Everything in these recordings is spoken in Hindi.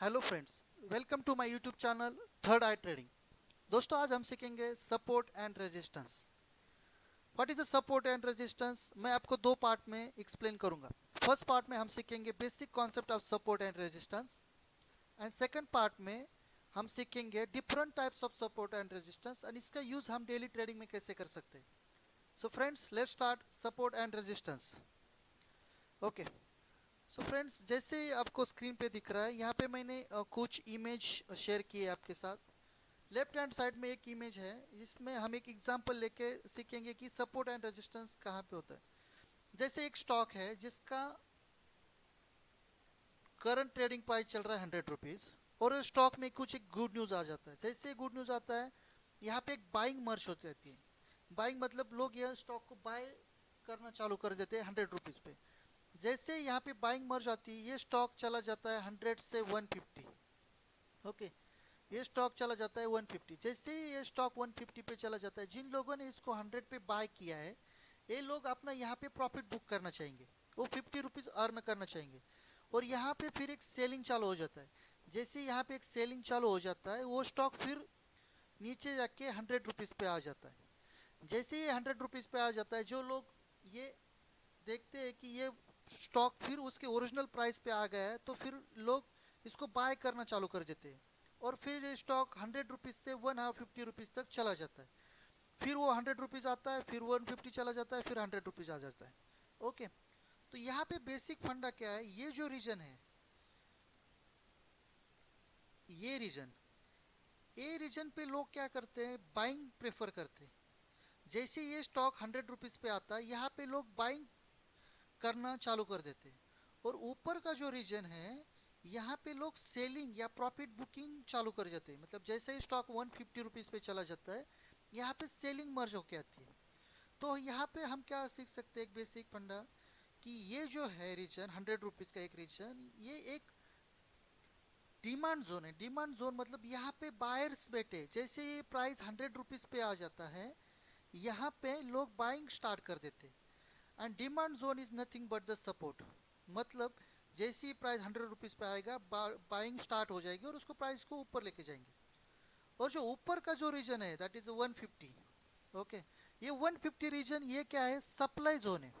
Hello friends, welcome to my YouTube channel third eye trading. दोस्तों, आज हम सीखेंगे support and resistance. What is the support and resistance? मैं आपको दो पार्ट में एक्सप्लेन करूंगा। फर्स्ट पार्ट में हम सीखेंगे basic concept of support and resistance, and second part में हम सीखेंगे different types of support and resistance and इसका यूज हम डेली ट्रेडिंग में कैसे कर सकते हैं। So friends, let's start support and resistance. Okay, so friends, जैसे आपको स्क्रीन पे दिख रहा है, यहाँ पे मैंने कुछ इमेज शेयर किए आपके साथ। लेफ्ट हैंड साइड में एक इमेज है, जिसमें हम एक एग्जांपल लेके सीखेंगे कि सपोर्ट एंड रेजिस्टेंस कहाँ पे होता है। जैसे एक स्टॉक है जिसका करंट ट्रेडिंग प्राइस चल रहा है 100 रुपीज, और उस स्टॉक में कुछ एक गुड न्यूज आ जाता है। जैसे गुड न्यूज आता है, यहाँ पे एक बाइंग मर्ज हो जाती है। बाइंग मतलब लोग यह स्टॉक को बाय करना चालू कर देते हैं 100 रुपीज पे। जैसे यहाँ पे बाइंग मर्ज आती है, ये स्टॉक चला जाता है 100 से 150। ओके, ये स्टॉक चला जाता है 150। जैसे ही ये स्टॉक 150 पे चला जाता है, जिन लोगों ने इसको 100 पे बाय किया है, ये लोग अपना यहाँ पे प्रॉफिट बुक करना चाहेंगे। वो 50 रुपीज अर्न करना चाहेंगे, और यहाँ पे फिर एक सेलिंग चालू हो जाता है। जैसे यहाँ पे एक सेलिंग चालू हो जाता है, वो स्टॉक फिर नीचे जाके 100 रुपीज पे आ जाता है। जैसे ये 100 रुपीज पे आ जाता है, जो लोग ये देखते हैं कि ये स्टॉक फिर उसके ओरिजिनल प्राइस पे आ गया है, तो फिर लोग इसको बाय करना चालू कर देते हैं, और फिर ये स्टॉक 100 रुपीज से 150 रुपीज तक चला जाता है। फिर वो 100 रुपीज आता है, फिर 150 चला जाता है, फिर 100 रुपीज आ जाता है। ओके, तो यहाँ पे बेसिक फंडा क्या है? ये जो रीजन है, ये रीजन, ये रीजन पे लोग क्या करते हैं? बाइंग प्रेफर करते हैं। जैसे ये स्टॉक 100 रुपीज पे आता है, यहाँ पे लोग बाइंग करना चालू कर देते हैं। और ऊपर का जो रीजन है, यहाँ पे लोग सेलिंग या प्रॉफिट बुकिंग चालू कर जाते हैं। मतलब जैसे ही स्टॉक 150 रुपीज पे चला जाता है, यहाँ पे सेलिंग मर्ज होके आती है। तो यहाँ पे हम क्या सीख सकते हैं? एक बेसिक फंडा, कि ये जो है रीजन, 100 रुपीज का एक रीजन, ये एक डिमांड जोन है। डिमांड जोन मतलब यहाँ पे बायर्स बैठे, जैसे ये प्राइस 100 रुपीज पे आ जाता है, यहाँ पे लोग बाइंग स्टार्ट कर देते हैं। And demand zone is nothing but the support. मतलब जैसे ही प्राइस 100 रुपीज पे आएगा, बाइंग स्टार्ट हो जाएगी और उसको प्राइस को ऊपर लेके जाएंगे। और जो ऊपर का जो रीजन है, दैट इज 150। ओके, ये 150 रीजन, ये क्या है? सप्लाई जोन है।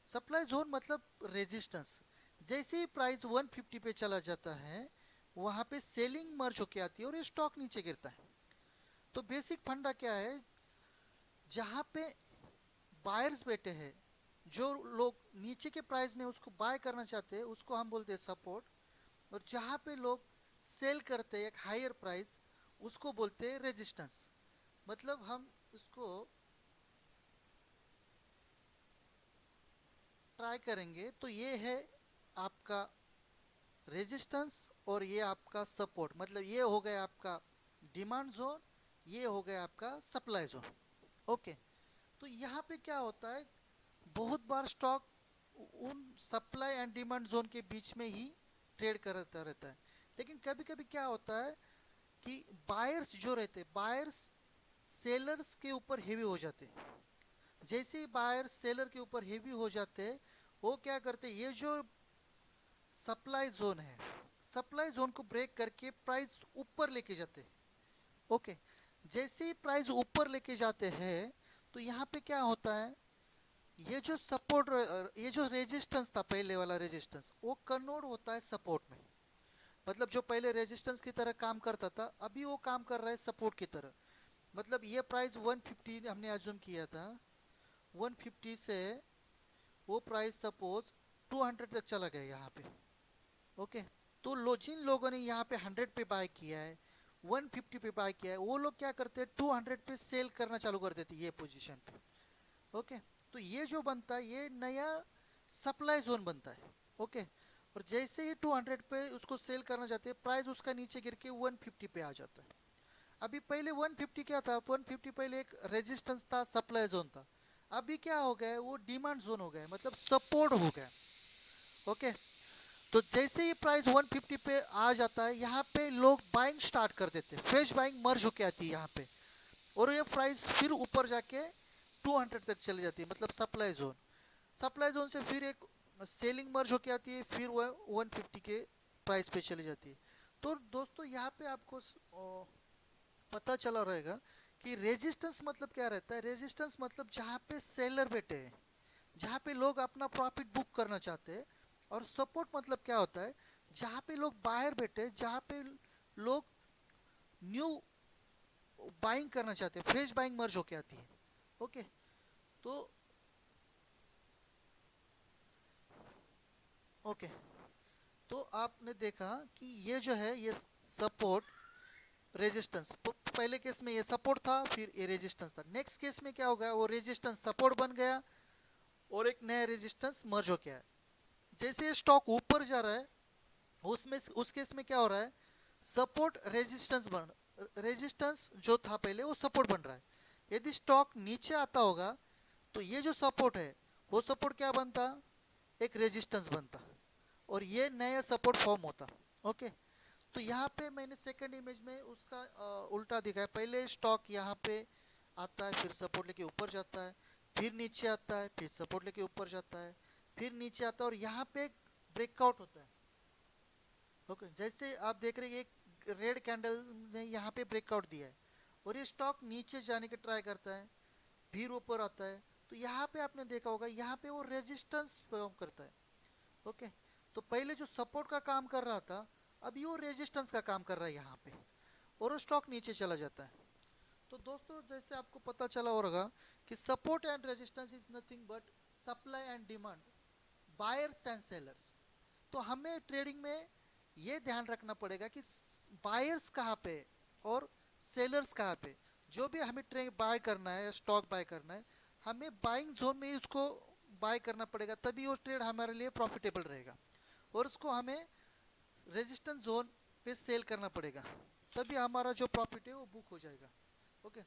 सप्लाई जोन मतलब रेजिस्टेंस। जैसे ही प्राइस 150 पे चला जाता है, वहां पे सेलिंग मर्ज होके आती है और ये स्टॉक नीचे गिरता है। तो बेसिक फंडा क्या है? जहां पे बायर्स बैठे हैं, जो लोग नीचे के प्राइस में उसको बाय करना चाहते हैं, उसको हम बोलते हैं सपोर्ट। और जहां पे लोग सेल करते हैं एक हायर प्राइस, उसको बोलते हैं रेजिस्टेंस। मतलब हम इसको ट्राई करेंगे, तो ये है आपका रेजिस्टेंस, और ये आपका सपोर्ट। मतलब ये हो गया आपका डिमांड जोन, ये हो गया आपका सप्लाई जोन। ओके, तो यहाँ पे क्या होता है? बहुत बार स्टॉक उन सप्लाई एंड डिमांड जोन के बीच में ही ट्रेड करता रहता है। लेकिन कभी कभी क्या होता है कि बायर्स जो रहते हैं, बायर्स सेलर्स के ऊपर हेवी हो जाते हैं। जैसे ही बायर सेलर के ऊपर हेवी हो जाते हैं, वो क्या करते हैं? ये जो सप्लाई जोन है, सप्लाई जोन को ब्रेक करके प्राइस ऊपर लेके जाते हैं। ओके, जैसे ही प्राइस ऊपर लेके जाते हैं, तो यहाँ पे क्या होता है? ये जो सपोर्ट, ये जो रेजिस्टेंस था, पहले वाला रेजिस्टेंस, वो कन्वर्ट होता है सपोर्ट में। मतलब जो पहले रेजिस्टेंस की तरह काम करता था, अभी वो काम कर रहा है सपोर्ट की तरह। मतलब ये प्राइस 150 हमने अज्यूम किया था, 150 से वो प्राइस सपोज 200 तक चला गया यहाँ पे। ओके, तो जिन लोगों ने यहाँ पे 100 पे बाय किया है, 150 पे बाय किया है, वो लोग क्या करते हैं? 200 पे सेल करना चालू कर देते हैं ये पोजीशन पे। ओके, तो ये जो बनता है, ये नया सप्लाई जोन बनता है। ओके, और जैसे ही 200 पे उसको सेल करना चाहते हैं, प्राइस उसका नीचे गिर के 150 पे आ जाता है। अभी पहले 150 क्या था? 150 पहले एक रेजिस्टेंस था, सप्लाई जोन था। अभी क्या हो गया है? वो डिमांड जोन हो गया है, मतलब सपोर्ट हो गया। ओके, तो जैसे ही प्राइस 150 पे आ जाता है, यहाँ पे लोग बाइंग स्टार्ट कर देते हैं, फ्रेश बाइंग मर्ज होके आती है यहाँ पे, और ये प्राइस फिर ऊपर जाके 200 तक चली जाती है, मतलब सप्लाई जोन। सप्लाई जोन से फिर एक सेलिंग मर्ज होके आती है, फिर वह 150 के प्राइस पे चली जाती है। तो दोस्तों यहाँ पे आपको पता चला रहेगा कि रेजिस्टेंस मतलब क्या रहता है। रेजिस्टेंस मतलब जहाँ पे सेलर बैठे हैं, जहाँ पे लोग अपना प्रॉफिट बुक करना चाहते हैं। और सपोर्ट मतलब क्या होता है, जहाँ पे लोग बाहर बैठे हैं, जहाँ पे लोग न्यू बाइंग करना चाहते हैं, फ्रेश बाइंग मर्ज होके आती है। ओके, तो ओके, तो आपने देखा कि ये जो है ये सपोर्ट रेजिस्टेंस, पहले केस में ये सपोर्ट था, फिर ये रेजिस्टेंस था। नेक्स्ट केस में क्या होगा, वो रेजिस्टेंस सपोर्ट बन गया और एक नया रेजिस्टेंस मर्ज हो गया है। जैसे ये स्टॉक ऊपर जा रहा है, उसमें उस केस में क्या हो रहा है, सपोर्ट रेजिस्टेंस जो था पहले वो सपोर्ट बन रहा है। यदि स्टॉक नीचे आता होगा तो ये जो सपोर्ट है वो सपोर्ट क्या बनता, एक रेजिस्टेंस बनता, और ये नया सपोर्ट फॉर्म होता। ओके, तो यहाँ पे मैंने सेकंड इमेज में उसका उल्टा दिखाया। पहले स्टॉक यहाँ पे आता है, फिर सपोर्ट लेके ऊपर जाता है, फिर नीचे आता है, फिर सपोर्ट लेके ऊपर जाता है, फिर नीचे आता है, और यहाँ पे एक ब्रेकआउट होता है। ओके, जैसे आप देख रहे हैं एक रेड कैंडल ने यहाँ पे ब्रेकआउट दिया है, और ये स्टॉक नीचे जाने के ट्राई करता है, फिर ऊपर आता है। तो यहाँ पे आपने देखा होगा, यहाँ पे वो रेजिस्टेंस फॉर्म करता है। ओके, तो पहले जो सपोर्ट का काम कर रहा था, अभी वो रेजिस्टेंस का काम कर रहा है यहाँ पे, और वो स्टॉक नीचे चला जाता है। तो दोस्तों जैसे आपको पता चला होगा कि support and resistance is nothing but supply and demand, buyers and sellers. तो हमें ट्रेडिंग में ये ध्यान रखना पड़ेगा कि बायर्स कहाँ पे और सेलर्स कहाँ पे। जो भी हमें ट्रेड बाय करना है, स्टॉक बाय करना है, हमें बाइंग जोन में उसको बाय करना पड़ेगा, तभी वो ट्रेड हमारे लिए प्रॉफिटेबल रहेगा। और उसको हमें रेजिस्टेंस जोन पे सेल करना पड़ेगा, तभी हमारा जो प्रॉफिट है वो बुक हो जाएगा। ओके,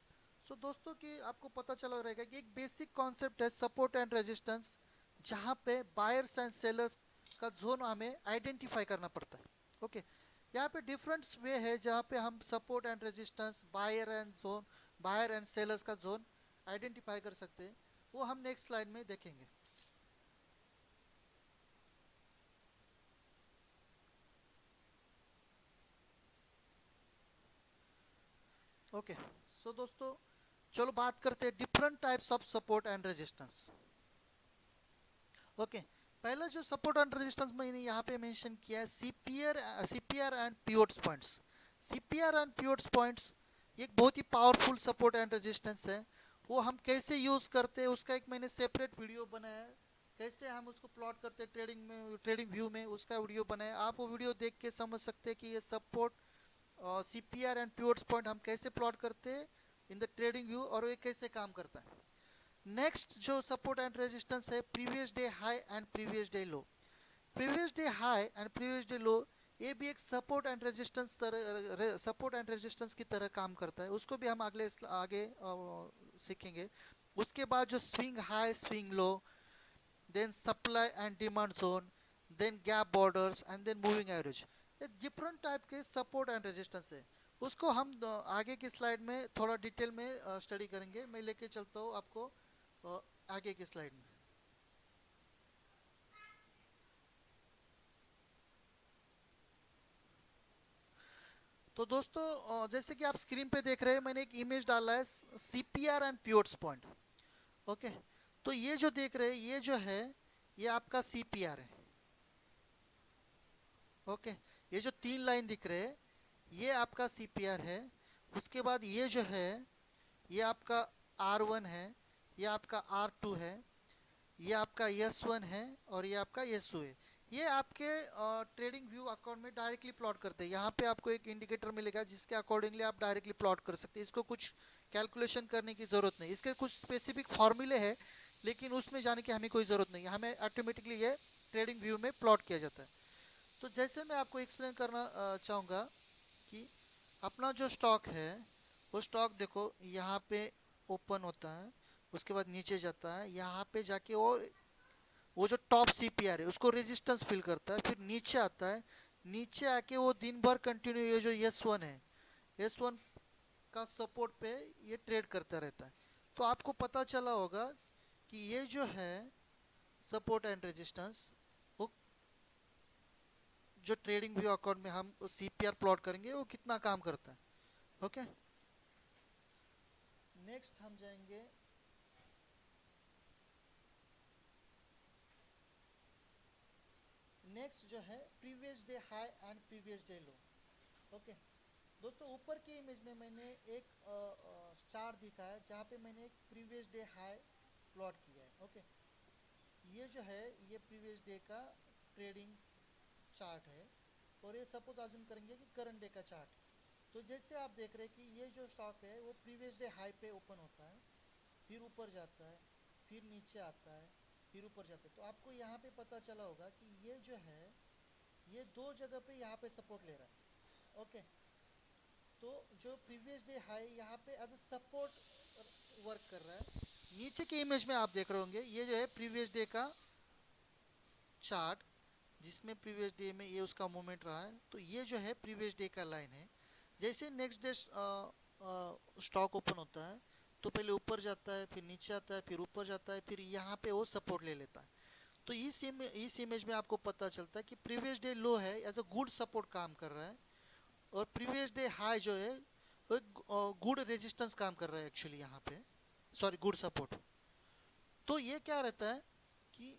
सो दोस्तों कि आपको पता चला रहेगा कि एक बेसिक कॉन्सेप्ट है सपोर्ट एंड रेजिस्टेंस, जहाँ पे बायर्स एंड सेलर्स का जोन हमें आइडेंटिफाई करना पड़ता है। ओके, यहाँ पे डिफरेंट वे है जहाँ पे हम support and resistance, buyer and sellers का जोन आइडेंटिफाई कर सकते हैं। वो हम नेक्स्ट स्लाइड में देखेंगे। ओके, सो दोस्तों चलो बात करते हैं different types of support and resistance. Okay, पहला जो सपोर्ट एंड रेजिस्टेंस मैंने यहाँ पे मेंशन किया है, CPR and pivots points. CPR and pivots points एक बहुत ही पावरफुल सपोर्ट एंड रेजिस्टेंस है। वो हम कैसे यूज करते हैं उसका एक मैंने सेपरेट वीडियो बनाया है। कैसे हम उसको प्लॉट करते हैं ट्रेडिंग में, ट्रेडिंग व्यू में उसका वीडियो बनाया। आप वो वीडियो देख के समझ सकते हैं कि ये support, CPR and pivots point हम कैसे प्लॉट करते हैं इन द ट्रेडिंग व्यू, और ये कैसे काम करता है। नेक्स्ट जो सपोर्ट एंड रेजिस्टेंस है, previous day high and previous day low. Previous day high and previous day लो, ये भी एक सपोर्ट एंड रेजिस्टेंस की तरह काम करता है। उसको भी हम आगे सीखेंगे। उसके बाद जो swing high swing low, then supply and demand zone, then gap borders and then moving average, ये डिफरेंट टाइप के सपोर्ट एंड रेजिस्टेंस है। उसको हम आगे की स्लाइड में थोड़ा डिटेल में स्टडी करेंगे। मैं लेके चलता हूँ आपको आगे की स्लाइड में। तो दोस्तों जैसे कि आप स्क्रीन पे देख रहे हैं, मैंने एक इमेज डाला है CPR and pivots point. Okay, तो ये जो देख रहे हैं ये जो है ये आपका सीपीआर है। ओके, ये जो तीन लाइन दिख रहे हैं ये आपका सीपीआर है। उसके बाद ये जो है ये आपका R1 है, ये आपका R2 है, ये आपका S1 है, और ये आपका S2 है। ये आपके ट्रेडिंग व्यू अकाउंट में डायरेक्टली प्लॉट करते हैं। यहाँ पे आपको एक इंडिकेटर मिलेगा जिसके अकॉर्डिंगली आप डायरेक्टली प्लॉट कर सकते हैं। इसको कुछ कैलकुलेशन करने की जरूरत नहीं, इसके कुछ स्पेसिफिक फॉर्मूले हैं, लेकिन उसमें जाने की हमें कोई जरूरत नहीं है। हमें ऑटोमेटिकली ये ट्रेडिंग व्यू में प्लॉट किया जाता है। तो जैसे मैं आपको एक्सप्लेन करना चाहूँगा कि अपना जो स्टॉक है वो स्टॉक देखो यहाँ पे ओपन होता है, उसके बाद नीचे जाता है, यहाँ पे जाके वो जो टॉप सीपीआर है उसको रेजिस्टेंस फील करता है, फिर नीचे आता है। नीचे आके वो दिन भर कंटिन्यू, ये जो S1 है, S1 का सपोर्ट पे ये ट्रेड करता रहता है। तो आपको पता चला होगा कि ये जो है सपोर्ट एंड रेजिस्टेंस, वो जो ट्रेडिंग व्यू अकाउंट में हम सीपीआर प्लॉट करेंगे वो कितना काम करता है। ओके, नेक्स्ट हम जाएंगे नेक्स्ट जो है previous day high and previous day low. Okay दोस्तों, ऊपर की इमेज में मैंने एक चार्ट दिखा है जहाँ पे मैंने एक प्रीवियस डे हाई प्लॉट किया है। ओके, ये जो है ये प्रीवियस डे का ट्रेडिंग चार्ट है और ये सपोज अज्यूम करेंगे कि करंट डे का चार्ट है। तो जैसे आप देख रहे हैं कि ये जो स्टॉक है वो प्रीवियस डे हाई पे ओपन होता है, फिर ऊपर जाता है, फिर नीचे आता है, फिर ऊपर जाता है। तो आपको यहाँ पे पता चला होगा कि ये जो है ये दो जगह पे यहाँ पे सपोर्ट ले रहा है। ओके, तो जो प्रीवियस डे हाई यहाँ पे एज अ सपोर्ट वर्क कर रहा है। नीचे के इमेज में आप देख रहे होंगे ये जो है प्रीवियस डे का चार्ट, जिसमें प्रीवियस डे में ये उसका मूवमेंट रहा है। तो ये जो है प्रीवियस डे का लाइन है। जैसे नेक्स्ट डे स्टॉक ओपन होता है तो पहले ऊपर जाता है, फिर नीचे आता है, फिर ऊपर जाता है, फिर यहाँ पे वो सपोर्ट ले लेता है। तो इस इमेज में आपको पता चलता है कि प्रीवियस डे लो है एज अ गुड सपोर्ट काम कर रहा है, और प्रीवियस डे हाई जो है वो एक गुड रेजिस्टेंस काम कर रहा है एक्चुअली यहाँ पे, सॉरी गुड सपोर्ट। तो ये क्या रहता है कि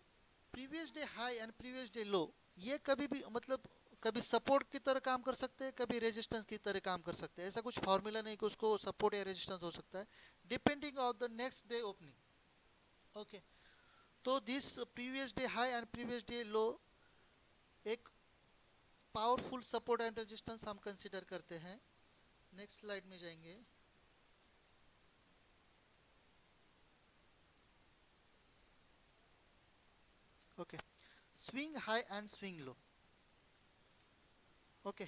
previous day high and previous day लो ये कभी भी मतलब कभी सपोर्ट की तरह काम कर सकते हैं, कभी रेजिस्टेंस की तरह काम कर सकते हैं। ऐसा कुछ फॉर्मूला नहीं कि उसको सपोर्ट या रेजिस्टेंस हो सकता है, depending on the next day opening. Okay, तो this previous day high and previous day low एक पावरफुल सपोर्ट एंड रेजिस्टेंस हम कंसीडर करते हैं। नेक्स्ट स्लाइड में जाएंगे। Okay, swing high and swing low. Okay,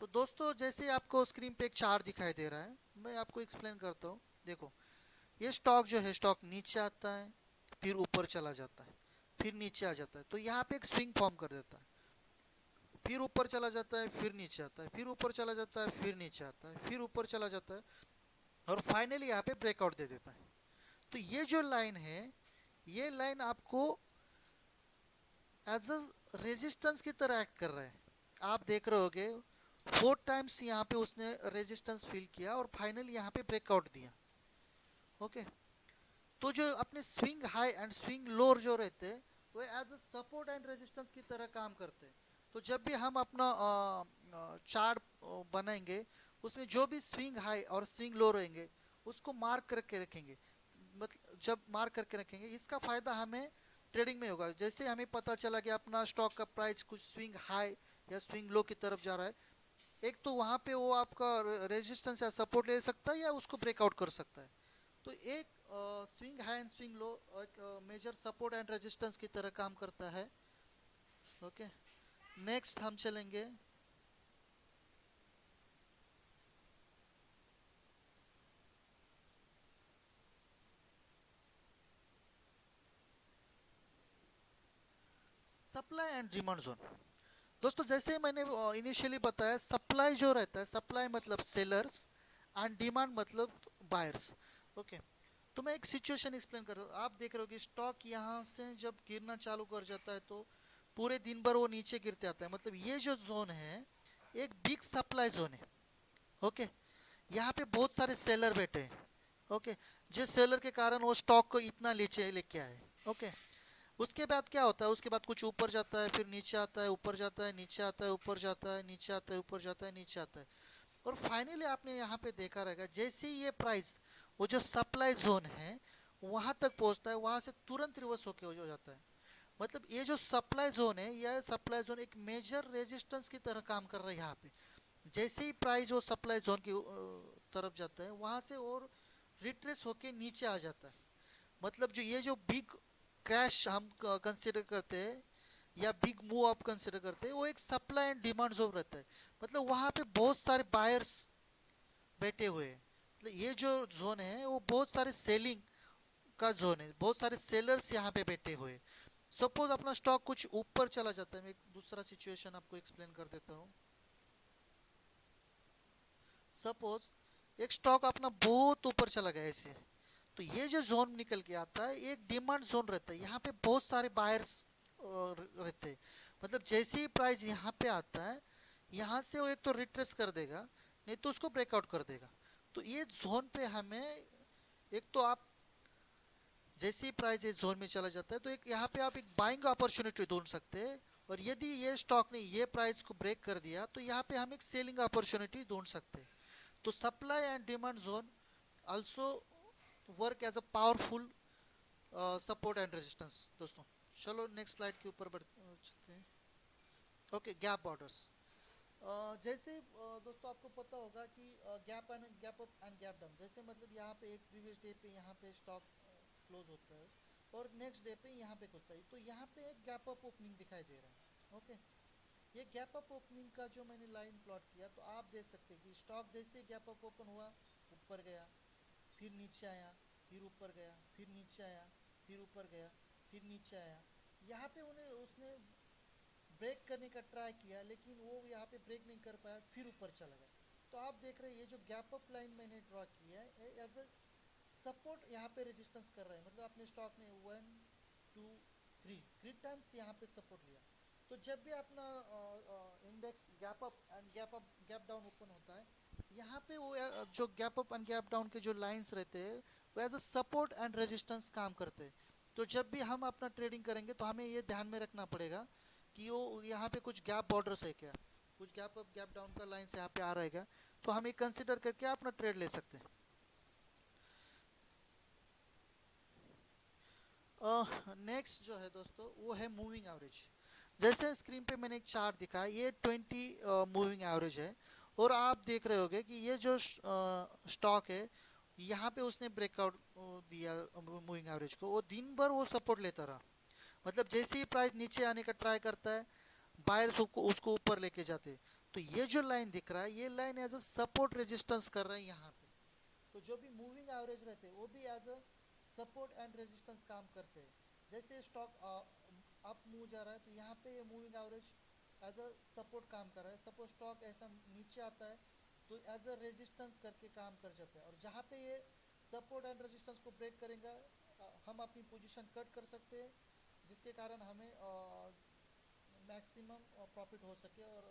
तो दोस्तों जैसे आपको स्क्रीन पे एक चार्ट दिखाई दे रहा है, मैं आपको एक्सप्लेन करता हूँ। देखो, ये स्टॉक जो है स्टॉक नीचे आता है, फिर ऊपर चला जाता है, फिर नीचे आ जाता है, तो यहाँ पे एक स्विंग फॉर्म कर देता है, फिर ऊपर चला जाता है, फिर नीचे आता है, फिर ऊपर चला जाता है, फिर नीचे आता है, फिर ऊपर चला जाता है, और फाइनली यहाँ पे ब्रेकआउट दे देता है। तो ये जो लाइन है ये लाइन आपको एज अ रेजिस्टेंस की तरह एक्ट कर रहा है। आप देख रहे होगे 4 टाइम्स यहाँ पे उसने रेजिस्टेंस फील किया और फाइनली यहाँ पे ब्रेकआउट दिया। ओके, तो जो अपने swing high and swing lower जो रहते हैं वो as a support and resistance की तरह काम करते हैं। तो जब भी हम अपना चार्ट बनाएंगे उसमें जो भी स्विंग हाई और स्विंग लो रहेंगे उसको मार्क करके रखेंगे। मतलब जब मार्क करके रखेंगे इसका फायदा हमें ट्रेडिंग में होगा। जैसे हमें पता चला कि अपना स्टॉक का प्राइस कुछ स्विंग हाई या स्विंग लो की तरफ जा रहा है, एक तो वहां पे वो आपका रेजिस्टेंस या सपोर्ट ले सकता है या उसको ब्रेकआउट कर सकता है। तो एक स्विंग हाई एंड स्विंग लो एक मेजर सपोर्ट एंड रेजिस्टेंस की तरह काम करता है। ओके, नेक्स्ट हम चलेंगे सप्लाई एंड डिमांड जोन। दोस्तों जैसे मैंने इनिशियली बताया, सप्लाई जो रहता है, सप्लाई मतलब सेलर्स एंड डिमांड मतलब बायर्स। ओके, तो मैं एक सिचुएशन एक्सप्लेन कर रहा हूँ। आप देख रहे हो कि स्टॉक यहाँ से जब गिरना चालू कर जाता है तो पूरे दिन भर वो नीचे गिरते आता है। मतलब ये जो जोन है एक बिग सप्लाई जोन है। ओके, यहाँ पे बहुत सारे सेलर बैठे हैं। ओके, जिस सेलर के कारण वो स्टॉक को इतना नीचे लेके आए। ओके, उसके बाद क्या होता है, उसके बाद कुछ ऊपर जाता है, फिर नीचे आता है, ऊपर जाता है, नीचे आता है, ऊपर जाता है, नीचे आता है, ऊपर जाता है, नीचे आता है, और फाइनली आपने यहाँ पे देखा रहेगा जैसे ही ये प्राइस वो जो सप्लाई जोन है वहां तक पहुंचता है, वहां से तुरंत रिवर्स होके हो जाता है। मतलब ये जो सप्लाई जोन है, यह सप्लाई जोन एक मेजर रेजिस्टेंस की तरह काम कर रहा है यहाँ पे। जैसे ही प्राइस वो सप्लाई जोन की तरफ जाता है वहां से और रिट्रेस होके नीचे आ जाता है। मतलब जो ये जो बिग क्रैश हम कंसिडर करते हैं या बिग मूव आप कंसिडर करते हैं वो एक सप्लाई एंड डिमांड जोन रहता है। मतलब वहां पे बहुत सारे बायर्स बैठे हुए हैं। मतलब ये जो जोन है वो बहुत सारे सेलिंग का जोन है, बहुत सारे सेलर्स यहाँ पे बैठे हुए हैं। सपोज अपना स्टॉक कुछ ऊपर चला जाता है, मैं एक दूसरा सिचुएशन आपको एक्सप्लेन कर देता हूँ। सपोज एक स्टॉक अपना बहुत ऊपर चला गया ऐसे, तो ये जो जोन निकल के आता है एक डिमांड जोन रहता है। यहाँ पे बहुत सारे बायर्स रहते हैं। मतलब जैसे ही प्राइस यहाँ पे आता है, यहाँ से वो एक तो रिट्रेस कर देगा, नहीं तो उसको ब्रेकआउट कर देगा। तो ये जोन पे हमें, एक तो आप जैसे ही प्राइस इस जोन में चला जाता है तो एक यहाँ पे आप एक बाइंग अपॉर्चुनिटी ढूंढ सकते हैं, और यदि ये स्टॉक ने ये प्राइस को ब्रेक कर दिया तो यहाँ पे हम एक सेलिंग अपॉर्चुनिटी ढूंढ सकते हैं। तो supply and demand zone also work as a powerful support and resistance दोस्तों। चलो नेक्स्ट स्लाइड के ऊपर चलते हैं। Okay, gap borders. जैसे दोस्तों आपको पता होगा कि gap and gap up and gap down, जैसे मतलब यहाँ पे एक प्रीवियस डे पे यहाँ पे स्टॉक क्लोज होता है और नेक्स्ट डे पे यहाँ पे होता है, तो यहाँ पे एक गैप अप ओपनिंग दिखाई दे रहा है। ओके, ये गैप अप ओपनिंग का जो मैंने लाइन प्लॉट किया, तो आप देख सकते हैं कि स्टॉक जैसे गैप अप ओपन हुआ, ऊपर गया, फिर नीचे आया, फिर ऊपर गया, फिर नीचे आया, फिर ऊपर गया, फिर नीचे आया। यहाँ पे उन्हें उसने ब्रेक करने का ट्राई किया, लेकिन वो यहाँ पे ब्रेक नहीं कर पाया, फिर ऊपर चला गया। तो आप देख रहे हैं ये जो गैप अप लाइन मैंने ड्रॉ किया है एज अ सपोर्ट यहाँ पे रेजिस्टेंस कर रहा है, मतलब अपने स्टॉक ने 1 2 3 टाइम्स यहाँ पे सपोर्ट लिया। तो जब भी अपना index gap up and gap down open होता है, यहाँ पे वो जो gap up and gap down के जो लाइंस रहते हैं वो as a support and resistance काम करते हैं। तो जब भी हम अपना ट्रेडिंग करेंगे तो हमें ये ध्यान में रखना पड़ेगा कि वो यहाँ पे कुछ गैप बॉर्डर्स है क्या, कुछ गैप अप गैप डाउन का लाइंस यहाँ पे आ रहेगा, तो हम ये कंसिडर करके अपना ट्रेड ले सकते हैं। नेक्स्ट जो है दोस्तों वो है मूविंग एवरेज। जैसे स्क्रीन पे मैंने एक चार्ट दिखा है, ये 20 मूविंग एवरेज है, और आप देख रहे होगे कि ये जो स्टॉक है, यहाँ पे उसने ब्रेकआउट दिया मूविंग एवरेज को, वो दिन भर वो सपोर्ट लेता रहा। मतलब जैसे ही प्राइस नीचे आने का ट्राई करता है, बायर्स उसको ऊपर लेके जाते। तो ये जो लाइन दिख रहा है, ये line as a support resistance कर रहा है यहाँ पे। तो जो भी मूविंग एवरेज रहते हैं वो भी as a support and resistance काम करते हैं। जैसे स्टॉक अप मूव जा रहा है, तो यहाँ पे ये moving average as a support काम कर रहा है। सपोज स्टॉक ऐसा नीचे आता है तो एज अ रेजिस्टेंस करके काम कर जाता है, और जहाँ पे ये सपोर्ट एंड रेजिस्टेंस को ब्रेक करेंगे, हम अपनी पोजीशन कट कर सकते हैं, जिसके कारण हमें मैक्सिमम प्रॉफिट हो सके और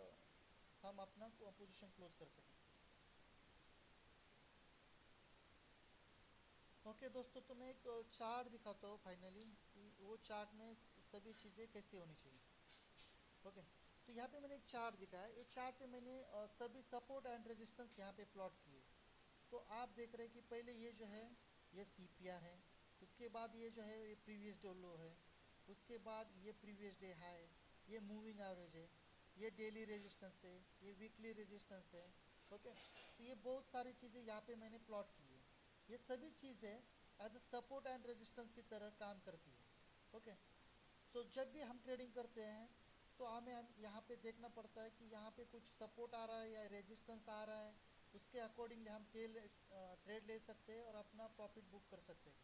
हम अपना पोजीशन क्लोज कर सकें। ओके दोस्तों, तो मैं एक चार्ट दिखाता हूँ फाइनली कि वो चार्ट में सभी चीज़ें कैसे होनी चाहिए। ओके, तो यहाँ पे मैंने एक चार्ट दिखाया है, एक चार्ट पे मैंने सभी सपोर्ट एंड रेजिस्टेंस यहाँ पे प्लॉट किए। तो आप देख रहे हैं कि पहले ये जो है ये सीपीआर है, उसके बाद ये जो है ये प्रीवियस डे लो है, उसके बाद ये प्रीवियस डे हाई, ये मूविंग एवरेज है, ये डेली रेजिस्टेंस है, ये वीकली रेजिस्टेंस है। ओके, तो ये बहुत सारी चीज़ें यहाँ पे मैंने प्लॉट की है। ये सभी चीज़ें as a support and resistance की तरह काम करती है। ओके, सो जब भी हम ट्रेडिंग करते हैं तो हमें हम यहाँ पे देखना पड़ता है कि यहाँ पे कुछ सपोर्ट आ रहा है या रेजिस्टेंस आ रहा है, उसके अकॉर्डिंगली हम ट्रेड ले सकते हैं और अपना प्रॉफिट बुक कर सकते हैं।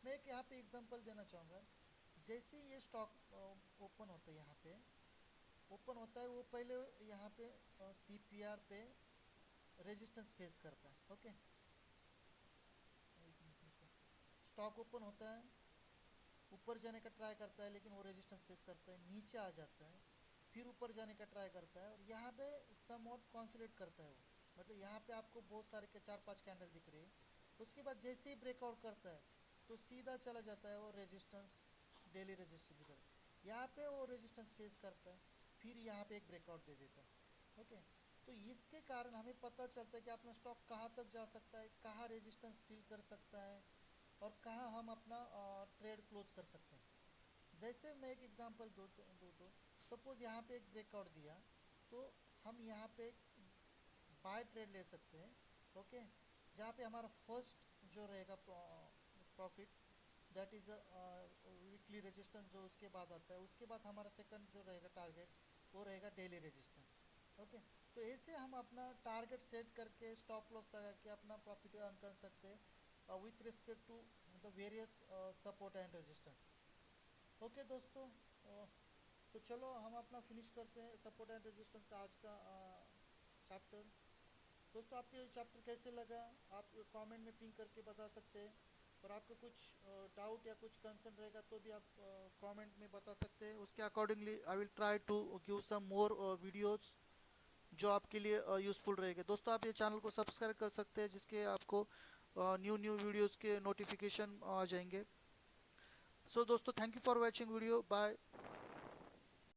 मैं एक यहाँ पे एग्जांपल देना चाहूँगा। जैसे ये स्टॉक ओपन होता है, यहाँ पे ओपन होता है, वो पहले यहाँ पे सीपीआर पे रेजिस्टेंस फेस करता है। ओके, स्टॉक ओपन होता है, ऊपर जाने का ट्राई करता है, लेकिन वो रेजिस्टेंस फेस करता है, नीचे आ जाता है, फिर ऊपर जाने का ट्राई करता है, और यहाँ पे समवॉट कंसोलिडेट करता है वो। मतलब यहाँ पे आपको बहुत सारे के 4 5 कैंडल दिख रही है। उसके बाद जैसे ही ब्रेकआउट करता है तो सीधा चला जाता है वो रेजिस्टेंस, डेली रेजिस्टेंस दिखा है, यहाँ पे वो रेजिस्टेंस फेस करता है, फिर यहाँ पे एक ब्रेकआउट दे देता है। ओके, तो इसके कारण हमें पता चलता है कि अपना स्टॉक कहाँ तक जा सकता है, कहाँ रेजिस्टेंस फील कर सकता है, और कहाँ हम अपना ट्रेड क्लोज कर सकते हैं। जैसे मैं एक एग्जांपल दो सपोज यहाँ पे एक ब्रेकआउट दिया, तो हम यहाँ पे बाय ट्रेड ले सकते हैं। ओके, जहाँ पे हमारा फर्स्ट जो रहेगा profit, that is weekly resistance जो उसके बाद आता है, उसके बाद हमारा सेकंड जो रहेगा टारगेट वो रहेगा डेली रेजिस्टेंस। ओके, तो ऐसे हम अपना टारगेट सेट करके स्टॉप लॉस लगा के अपना प्रॉफिट अर्न कर सकते हैं with respect to the various support and resistance. Okay दोस्तों, तो चलो हम अपना फिनिश करते हैं सपोर्ट एंड रेजिस्टेंस का आज का चैप्टर। दोस्तों आपको ये चैप्टर कैसे लगा, आप कमेंट में पिंग करके बता सकते हैं। और आपका कुछ डाउट या कुछ कंसर्न रहेगा तो भी आप कमेंट में बता सकते हैं, उसके accordingly I will try to give some more videos जो आपके लिए यूज़फुल रहेंगे। दोस्तों आप ये चैनल को सब्सक्राइब कर सकते हैं जिसके आपको न्यू न्यू वीडियोस के नोटिफिकेशन आ जाएंगे। सो दोस्तों thank you for watching video, bye.